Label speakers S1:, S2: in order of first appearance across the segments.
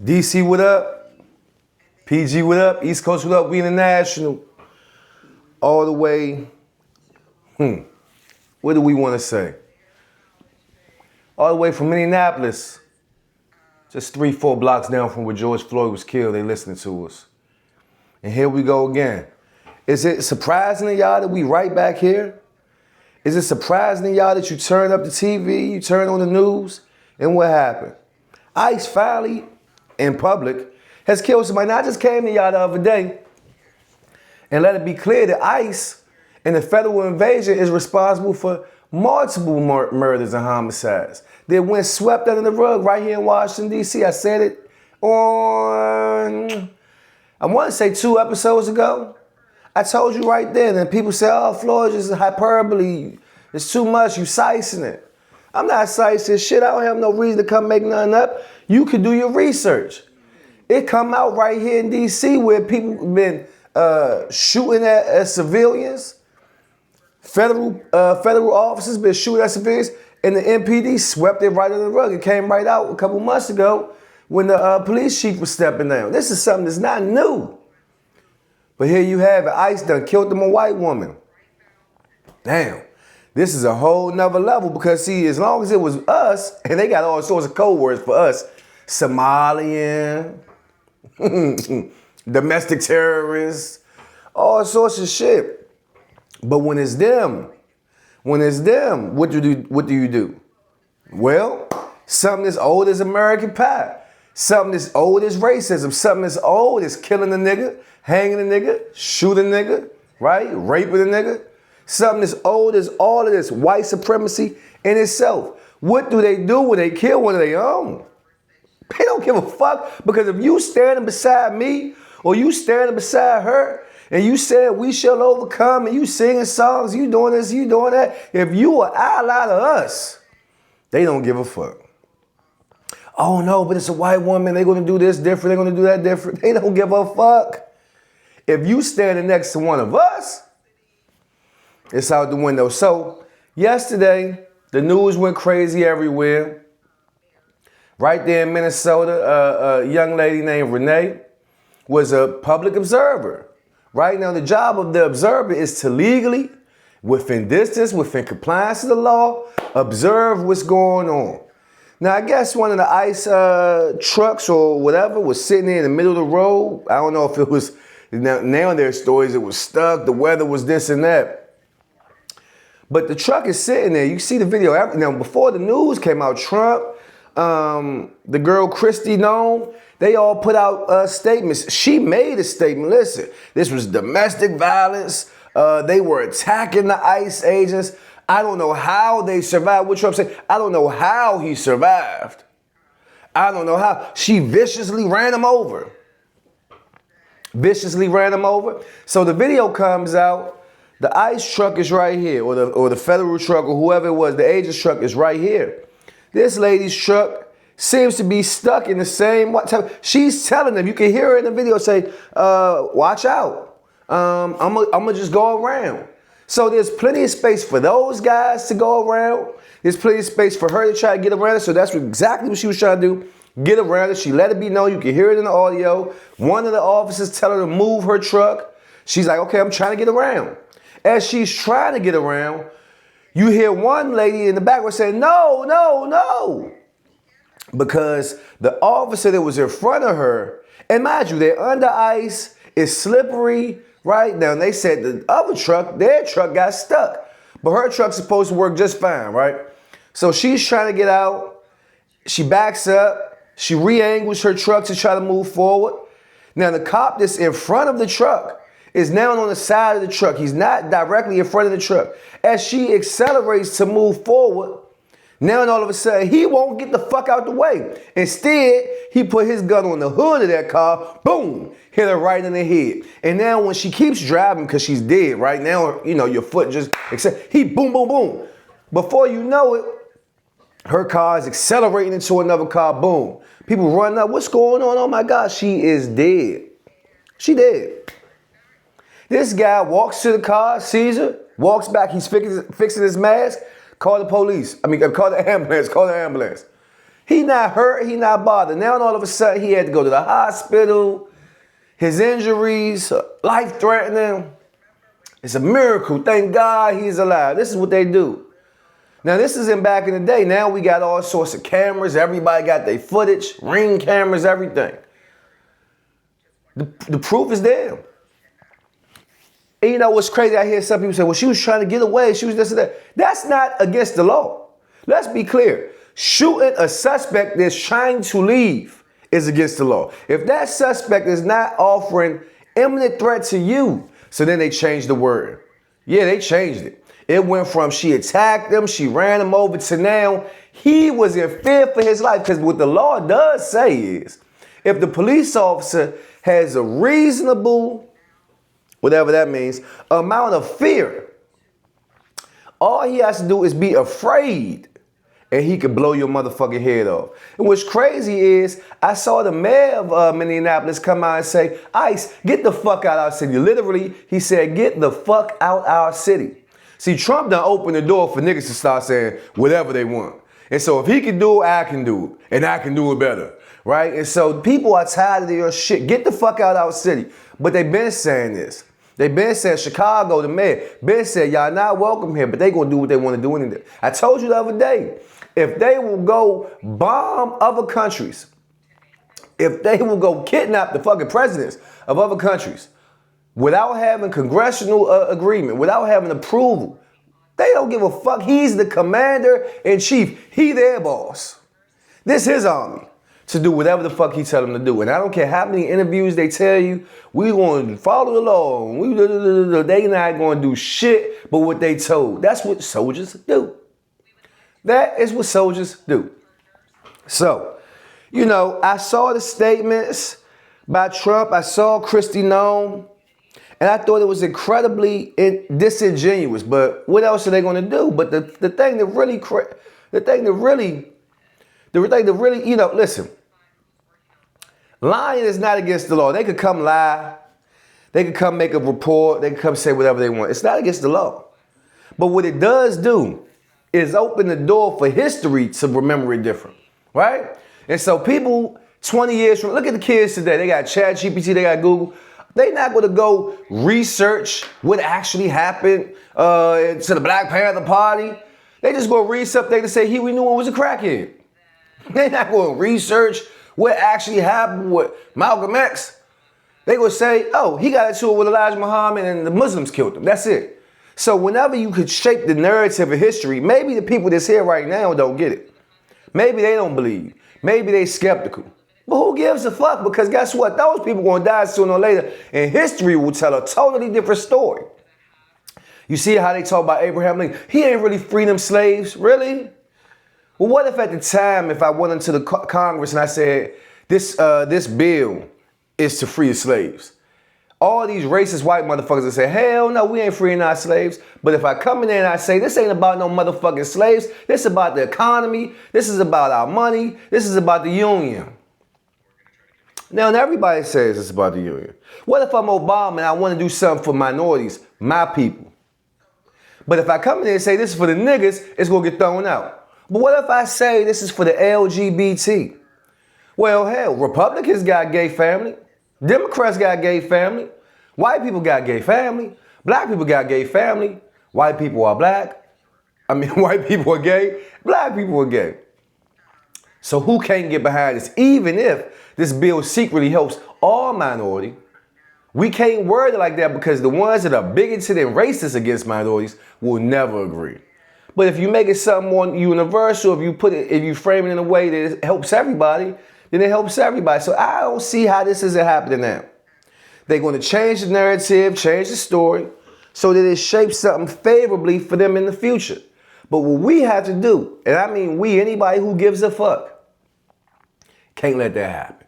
S1: DC, what up? PG, what up? East Coast, what up? We international. All the way, what do we want to say? All the way from Minneapolis. Just 3-4 blocks down from where George Floyd was killed, they listening to us. And here we go again. Is it surprising to y'all that we right back here? Is it surprising to y'all that you turn up the TV, you turn on the news, and what happened? ICE finally, in public, has killed somebody. Now, I just came to y'all the other day and let it be clear that ICE and the federal invasion is responsible for multiple murders and homicides that went swept under the rug right here in Washington, D.C. I said it on, I want to say 2 episodes ago. I told you right then, and people say, oh, Floyd is hyperbole. It's too much, you sizing it. I'm not sizing shit. I don't have no reason to come make nothing up. You can do your research. It come out right here in D.C. where people been shooting at civilians. Federal officers been shooting at civilians, and the MPD swept it right under the rug. It came right out a couple months ago when the police chief was stepping down. This is something that's not new. But here you have it. ICE done killed them a white woman. Damn. This is a whole nother level because, see, as long as it was us, and they got all sorts of code words for us, Somalian, domestic terrorists, all sorts of shit. But when it's them, what do you do? Well, something as old as American Pie, something as old as racism, something as old as killing a nigga, hanging a nigga, shooting a nigga, right? Raping a nigga. Something as old as all of this white supremacy in itself. What do they do when they kill one of their own? They don't give a fuck, because if you standing beside me or you standing beside her and you said we shall overcome and you singing songs, you doing this, you doing that, if you are ally to us, they don't give a fuck. Oh no, but it's a white woman, they're gonna do this different, they're gonna do that different. They don't give a fuck. If you standing next to one of us, it's out the window. So yesterday, the news went crazy everywhere. Right there in Minnesota, a young lady named Renee was a public observer. Right now, the job of the observer is to legally, within distance, within compliance to the law, observe what's going on. Now, I guess one of the ICE trucks or whatever was sitting there in the middle of the road. I don't know if it was, now there's stories it was stuck, the weather was this and that. But the truck is sitting there. You see the video. Now, before the news came out, Trump, the girl Christy Nome, they all put out statements. She made a statement. Listen, this was domestic violence. They were attacking the ICE agents. I don't know how they survived. What Trump said, I don't know how he survived. I don't know how. She viciously ran him over. So the video comes out. The ICE truck is right here, or the federal truck, or whoever it was, the agent's truck is right here. This lady's truck seems to be stuck in the same type. She's telling them, you can hear her in the video say, watch out. I'm gonna just go around. So there's plenty of space for those guys to go around. There's plenty of space for her to try to get around it. So that's exactly what she was trying to do. Get around it. She let it be known. You can hear it in the audio. One of the officers tell her to move her truck. She's like, okay, I'm trying to get around. As she's trying to get around, you hear one lady in the background saying, no, no, no. Because the officer that was in front of her, and mind you, they're under ice, it's slippery, right? Now, they said the other truck, their truck got stuck. But her truck's supposed to work just fine, right? So she's trying to get out. She backs up. She re-angles her truck to try to move forward. Now, the cop that's in front of the truck is now on the side of the truck. He's not directly in front of the truck. As she accelerates to move forward, now and all of a sudden, he won't get the fuck out the way. Instead, he put his gun on the hood of that car, boom, hit her right in the head. And now when she keeps driving, because she's dead, right now, you know, your foot just, he boom, boom, boom. Before you know it, her car is accelerating into another car, boom. People run up, what's going on? Oh my God, she is dead. She dead. This guy walks to the car, sees her, walks back, he's fixing his mask, call the police. Call the ambulance. He not hurt, he not bothered. Now all of a sudden he had to go to the hospital. His injuries, life-threatening. It's a miracle. Thank God he's alive. This is what they do. Now this isn't back in the day. Now we got all sorts of cameras. Everybody got their footage, Ring cameras, everything. The proof is there. And you know what's crazy? I hear some people say, well, she was trying to get away. She was this and that. That's not against the law. Let's be clear. Shooting a suspect that's trying to leave is against the law. If that suspect is not offering imminent threat to you, so then they changed the word. Yeah, they changed it. It went from she attacked him, she ran him over, to now he was in fear for his life. Because what the law does say is, if the police officer has a reasonable, whatever that means, amount of fear, all he has to do is be afraid, and he could blow your motherfucking head off. And what's crazy is, I saw the mayor of Minneapolis come out and say, ICE, get the fuck out our city. Literally, he said, get the fuck out our city. See, Trump done opened the door for niggas to start saying whatever they want. And so if he can do it, I can do it. And I can do it better, right? And so people are tired of your shit. Get the fuck out of our city. But they been saying this. They been saying, Chicago, the mayor, been said, y'all not welcome here, but they gonna do what they wanna do in there. I told you the other day, if they will go bomb other countries, if they will go kidnap the fucking presidents of other countries, without having congressional agreement, without having approval, they don't give a fuck. He's the commander-in-chief. He their boss. This his army to do whatever the fuck he tell them to do. And I don't care how many interviews they tell you, we going to follow the law. They not going to do shit but what they told. That's what soldiers do. That is what soldiers do. So, you know, I saw the statements by Trump. I saw Kristi Noem. And I thought it was incredibly disingenuous. But what else are they going to do? But the thing that really, you know, listen. Lying is not against the law. They could come lie. They could come make a report. They could come say whatever they want. It's not against the law. But what it does do is open the door for history to remember it different, right? And so people 20 years from, look at the kids today. They got ChatGPT. They got Google. They not going to go research what actually happened to the Black Panther Party. They just going to read something to say, we knew it was a crackhead. They not going to research what actually happened with Malcolm X. They going to say, oh, he got into it with Elijah Muhammad and the Muslims killed him. That's it. So whenever you could shape the narrative of history, maybe the people that's here right now don't get it. Maybe they don't believe. Maybe they skeptical. But who gives a fuck? Because guess what? Those people going to die sooner or later, and history will tell a totally different story. You see how they talk about Abraham Lincoln? He ain't really free them slaves, really? Well, what if at the time, if I went into the Congress and I said, this bill is to free the slaves? All these racist white motherfuckers that say, hell no, we ain't freeing our slaves. But if I come in there and I say, this ain't about no motherfucking slaves. This is about the economy. This is about our money. This is about the union. Now, everybody says it's about the union. What if I'm Obama and I want to do something for minorities, my people? But if I come in there and say this is for the niggas, it's going to get thrown out. But what if I say this is for the LGBT? Well, hell, Republicans got gay family. Democrats got gay family. White people got gay family. Black people got gay family. White people are black. White people are gay. Black people are gay. So who can't get behind this? Even if this bill secretly helps all minority, we can't word it like that because the ones that are bigoted and racist against minorities will never agree. But if you make it something more universal, if you frame it in a way that it helps everybody, then it helps everybody. So I don't see how this isn't happening now. They're going to change the narrative, change the story, so that it shapes something favorably for them in the future. But what we have to do, and I mean we, anybody who gives a fuck, can't let that happen.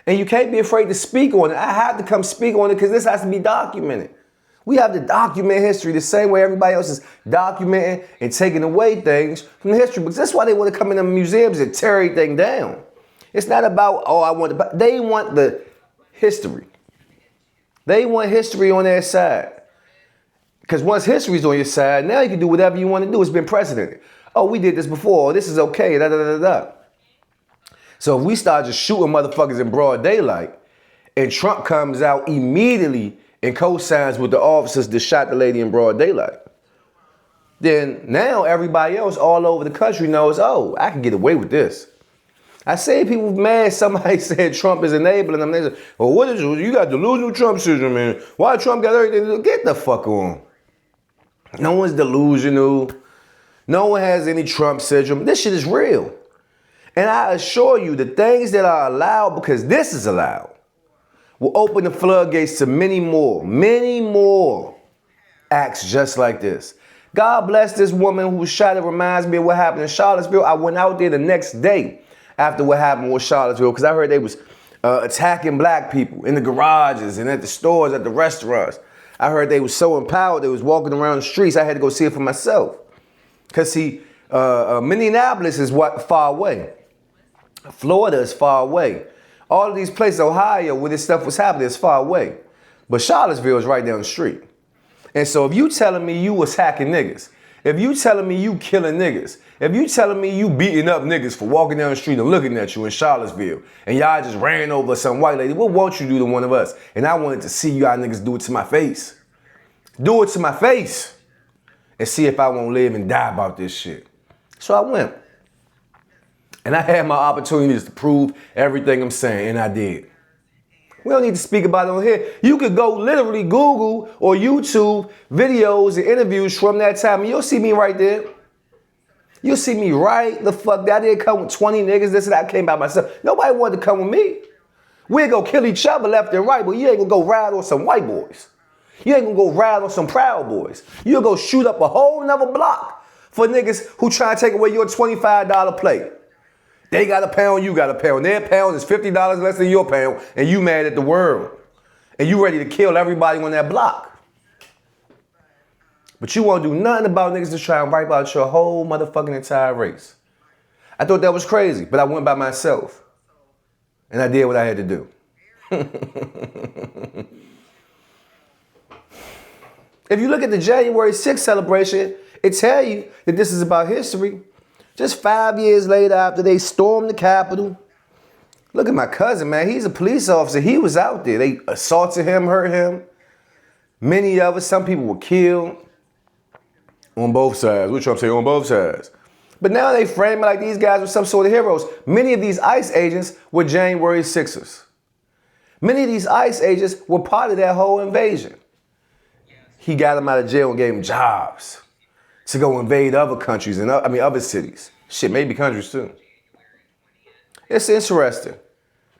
S1: And you can't be afraid to speak on it. I have to come speak on it because this has to be documented. We have to document history the same way everybody else is documenting and taking away things from the history. Because that's why they want to come in the museums and tear everything down. It's not about, they want the history. They want history on their side. Because once history's on your side, now you can do whatever you want to do. It's been precedented. Oh, we did this before. This is okay. Da, da, da, da, da. So if we start just shooting motherfuckers in broad daylight, and Trump comes out immediately and co-signs with the officers that shot the lady in broad daylight, then now everybody else all over the country knows, oh, I can get away with this. I say people mad somebody said Trump is enabling them. They say, well, what is you got delusional Trump syndrome, man. Why Trump got everything? Get the fuck on. No one's delusional. No one has any Trump syndrome. This shit is real. And I assure you, the things that are allowed, because this is allowed, will open the floodgates to many more acts just like this. God bless this woman who was shot. It reminds me of what happened in Charlottesville. I went out there the next day after what happened with Charlottesville because I heard they was attacking black people in the garages and at the stores, at the restaurants. I heard they was so empowered, they was walking around the streets. I had to go see it for myself. Because see, Minneapolis is far away. Florida is far away. All of these places, Ohio, where this stuff was happening, is far away. But Charlottesville is right down the street. And so if you telling me you was hacking niggas, if you telling me you killing niggas, if you telling me you beating up niggas for walking down the street and looking at you in Charlottesville, and y'all just ran over some white lady, what won't you do to one of us? And I wanted to see y'all niggas do it to my face. Do it to my face. And see if I won't live and die about this shit. So I went. And I had my opportunities to prove everything I'm saying, and I did. We don't need to speak about it on here. You could go literally Google or YouTube videos and interviews from that time, and you'll see me right there. You'll see me right the fuck there. I didn't come with 20 niggas, this and that. I came by myself. Nobody wanted to come with me. We'd go kill each other left and right, but you ain't gonna go ride on some white boys. You ain't gonna go ride on some Proud Boys. You'll go shoot up a whole nother block for niggas who try to take away your $25 plate. They got a pound, you got a pound. Their pound is $50 less than your pound, and you mad at the world. And you ready to kill everybody on that block. But you won't do nothing about niggas to try and wipe out your whole motherfucking entire race. I thought that was crazy, but I went by myself. And I did what I had to do. If you look at the January 6th celebration, it tell you that this is about history. Just 5 years later after they stormed the Capitol. Look at my cousin, man. He's a police officer. He was out there. They assaulted him, hurt him. Many of us, some people were killed. On both sides. What Trump say? On both sides. But now they frame it like these guys were some sort of heroes. Many of these ICE agents were January 6ers. Many of these ICE agents were part of that whole invasion. He got them out of jail and gave them jobs to go invade other countries and other cities. Shit, maybe countries too. It's interesting.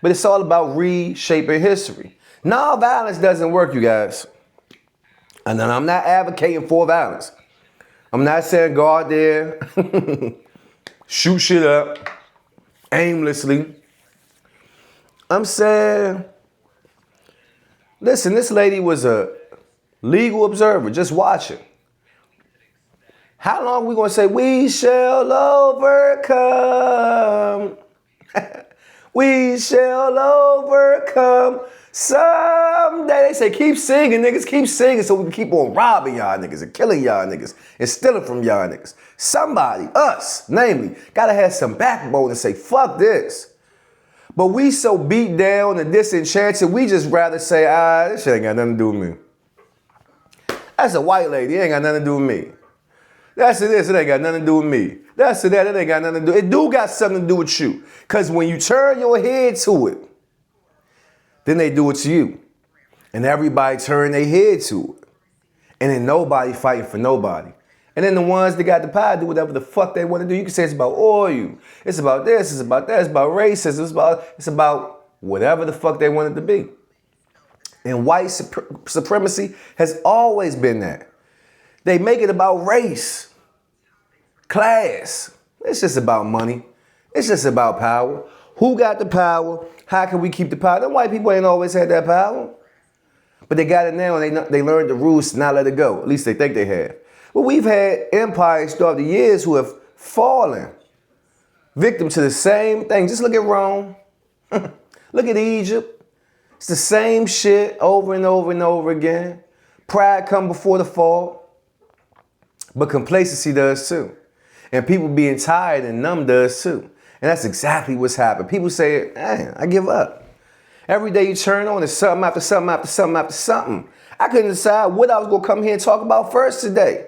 S1: But it's all about reshaping history. Non-violence doesn't work, you guys. And I'm not advocating for violence. I'm not saying go out there, shoot shit up aimlessly. I'm saying, listen, this lady was a legal observer, just watching. How long are we going to say, we shall overcome? We shall overcome someday. They say, keep singing, niggas, keep singing so we can keep on robbing y'all niggas and killing y'all niggas and stealing from y'all niggas. Somebody, us, namely, gotta have some backbone and say, fuck this. But we so beat down and disenchanted, we just rather say, this shit ain't got nothing to do with me. That's a white lady, it ain't got nothing to do with me. That's this, it ain't got nothing to do with me. That's that, it ain't got nothing to do. It do got something to do with you. Because when you turn your head to it, then they do it to you. And everybody turn their head to it. And then nobody fighting for nobody. And then the ones that got the power do whatever the fuck they want to do. You can say it's about oil. It's about this, it's about that, it's about racism, it's about whatever the fuck they want it to be. And white supremacy has always been that. They make it about race, class. It's just about money. It's just about power. Who got the power? How can we keep the power? Them white people ain't always had that power. But they got it now and they learned the rules to not let it go. At least they think they have. But we've had empires throughout the years who have fallen victim to the same thing. Just look at Rome. Look at Egypt. It's the same shit over and over and over again. Pride come before the fall. But complacency does too. And people being tired and numb does too. And that's exactly what's happened. People say, man, I give up. Every day you turn on, it's something after something after something after something. I couldn't decide what I was going to come here and talk about first today.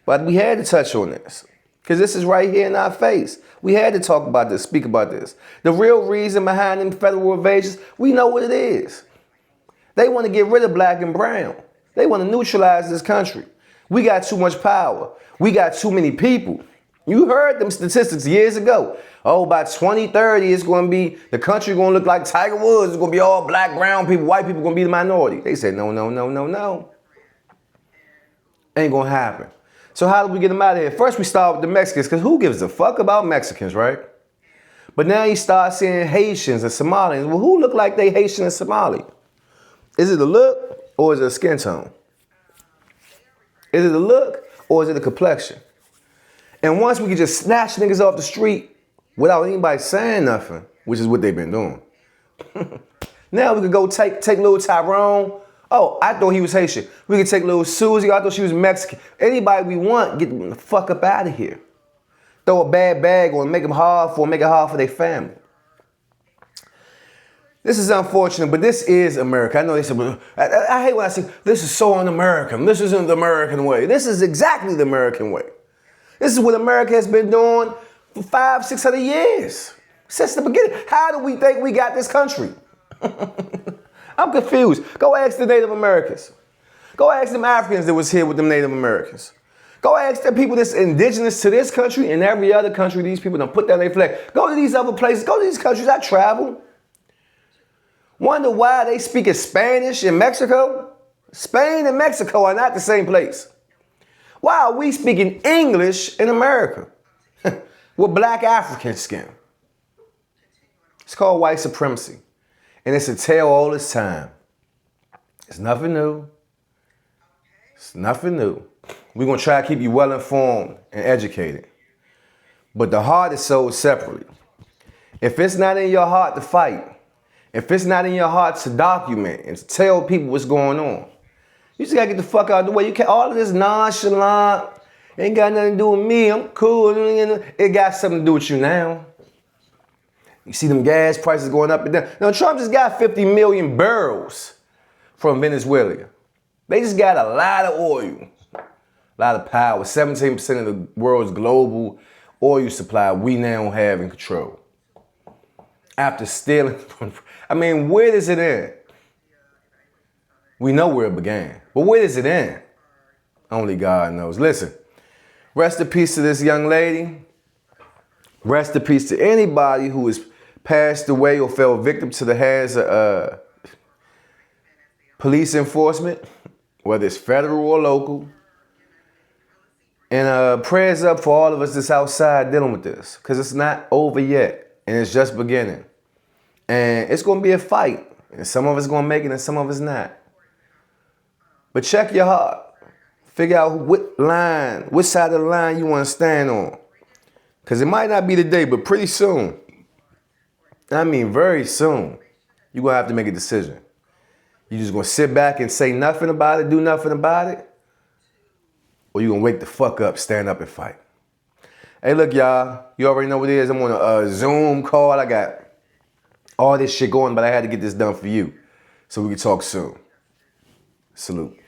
S1: But we had to touch on this. Because this is right here in our face. We had to talk about this, speak about this. The real reason behind them federal invasions, we know what it is. They want to get rid of black and brown. They want to neutralize this country. We got too much power. We got too many people. You heard them statistics years ago. Oh, by 2030, it's going to be, the country going to look like Tiger Woods. It's going to be all black, brown people, white people going to be the minority. They said, no, no, no, no, no. Ain't going to happen. So how do we get them out of here? First, we start with the Mexicans, because who gives a fuck about Mexicans, right? But now you start seeing Haitians and Somalians. Well, who look like they Haitian and Somali? Is it a look or is it a skin tone? Is it a look or is it a complexion? And once we can just snatch niggas off the street without anybody saying nothing, which is what they've been doing. Now we could go take little Tyrone. Oh, I thought he was Haitian. We could take little Susie. I thought she was Mexican. Anybody we want, get them the fuck up out of here. Throw a bad bag on, make it hard for their family. This is unfortunate, but this is America. I know they said, I hate when I say, this is so un-American. This isn't the American way. This is exactly the American way. This is what America has been doing for 500-600 years. Since the beginning. How do we think we got this country? I'm confused. Go ask the Native Americans. Go ask them Africans that was here with them Native Americans. Go ask the people that's indigenous to this country and every other country these people done put down their flag. Go to these other places. Go to these countries. I travel. Wonder why they speak Spanish in Mexico? Spain and Mexico are not the same place. Why are we speaking English in America with black African skin? It's called white supremacy. And it's a tale all this time. It's nothing new. It's nothing new. We're going to try to keep you well informed and educated. But the heart is sold separately. If it's not in your heart to fight, if it's not in your heart to document and to tell people what's going on, you just got to get the fuck out of the way. You can't, all of this nonchalant, ain't got nothing to do with me, I'm cool. It got something to do with you now. You see them gas prices going up and down. Now, Trump just got 50 million barrels from Venezuela. They just got a lot of oil, a lot of power. 17% of the world's global oil supply we now have in control. After stealing from, I mean, where does it end? We know where it began, but where does it end? Only God knows. Listen, rest in peace to this young lady. Rest in peace to anybody who has passed away or fell victim to the hands of police enforcement, whether it's federal or local. And prayers up for all of us that's outside dealing with this, because it's not over yet, and it's just beginning. And it's going to be a fight, and some of us going to make it and some of us not. But check your heart. Figure out which side of the line you want to stand on. Because it might not be today, but pretty soon, I mean very soon, you're going to have to make a decision. You just going to sit back and say nothing about it, do nothing about it? Or you going to wake the fuck up, stand up and fight? Hey, look, y'all. You already know what it is. I'm on a Zoom call. I got all this shit going, but I had to get this done for you so we can talk soon. Salute.